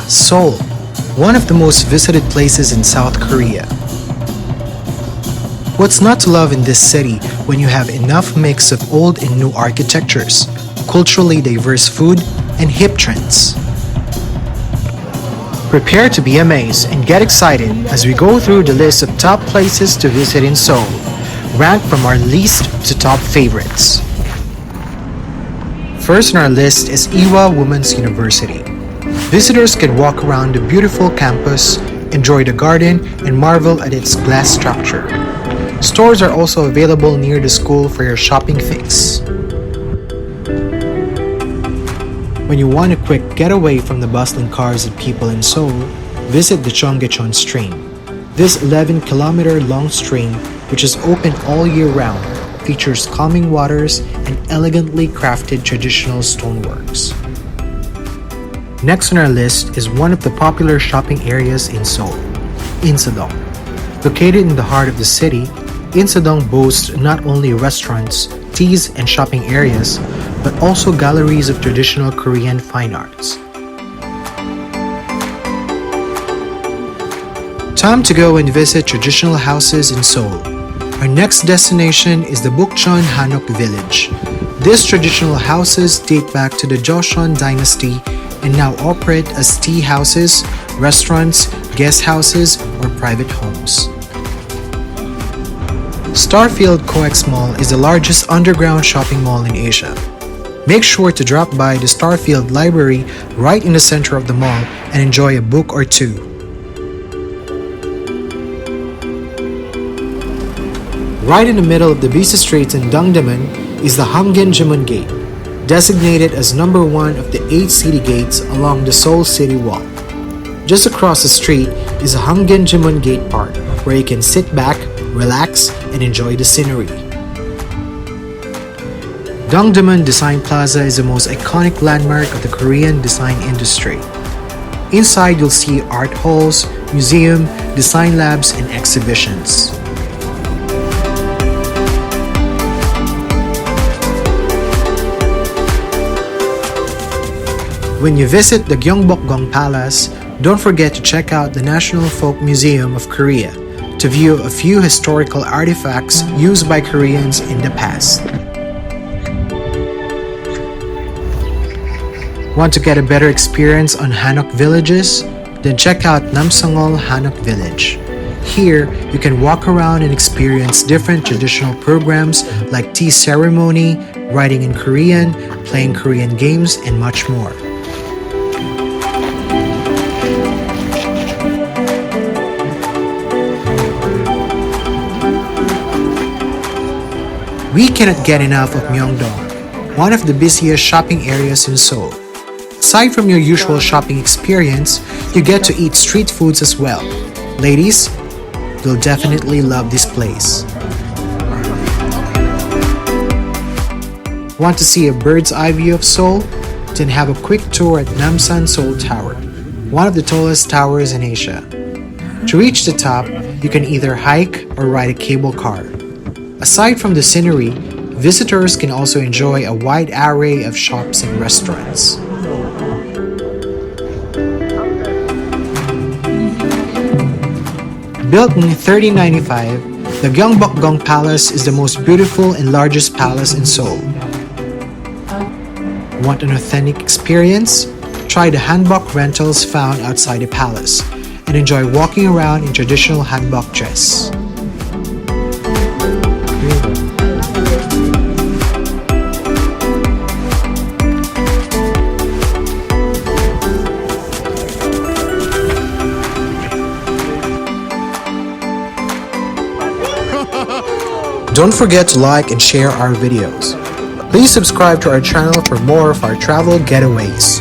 Seoul, one of the most visited places in South Korea. What's not to love in this city when you have enough mix of old and new architectures, culturally diverse food, and hip trends? Prepare to be amazed and get excited as we go through the list of top places to visit in Seoul, ranked from our least to top favorites. First on our list is Ewha Women's University. Visitors can walk around the beautiful campus, enjoy the garden, and marvel at its glass structure. Stores are also available near the school for your shopping fix. When you want a quick getaway from the bustling cars and people in Seoul, visit the Cheonggyecheon Stream. This 11-kilometer long stream, which is open all year round, features calming waters and elegantly crafted traditional stoneworks. Next on our list is one of the popular shopping areas in Seoul, Insadong. Located in the heart of the city, Insadong boasts not only restaurants, teas, and shopping areas, but also galleries of traditional Korean fine arts. Time to go and visit traditional houses in Seoul. Our next destination is the Bukchon Hanok Village. These traditional houses date back to the Joseon dynasty and now operate as tea houses, restaurants, guest houses, or private homes. Starfield COEX Mall is the largest underground shopping mall in Asia. Make sure to drop by the Starfield Library right in the center of the mall and enjoy a book or two. Right in the middle of the busy streets in Dongdaemun is the Hamgyal Jimun Gate, designated as number 1 of the 8 city gates along the Seoul City Wall. Just across the street is the Hamgyal Jimun Gate Park, where you can sit back, relax, and enjoy the scenery. Dongdaemun Design Plaza is the most iconic landmark of the Korean design industry. Inside you'll see art halls, museum, design labs, and exhibitions. When you visit the Gyeongbokgung Palace, don't forget to check out the National Folk Museum of Korea to view a few historical artifacts used by Koreans in the past. Want to get a better experience on Hanok villages? Then check out Namsangol Hanok Village. Here, you can walk around and experience different traditional programs like tea ceremony, writing in Korean, playing Korean games, and much more. We cannot get enough of Myeongdong, one of the busiest shopping areas in Seoul. Aside from your usual shopping experience, you get to eat street foods as well. Ladies, you'll definitely love this place. Want to see a bird's eye view of Seoul? Then have a quick tour at Namsan Seoul Tower, one of the tallest towers in Asia. To reach the top, you can either hike or ride a cable car. Aside from the scenery, visitors can also enjoy a wide array of shops and restaurants. Built in 1395, the Gyeongbokgung Palace is the most beautiful and largest palace in Seoul. Want an authentic experience? Try the hanbok rentals found outside the palace and enjoy walking around in traditional hanbok dress. Don't forget to like and share our videos. Please subscribe to our channel for more of our travel getaways.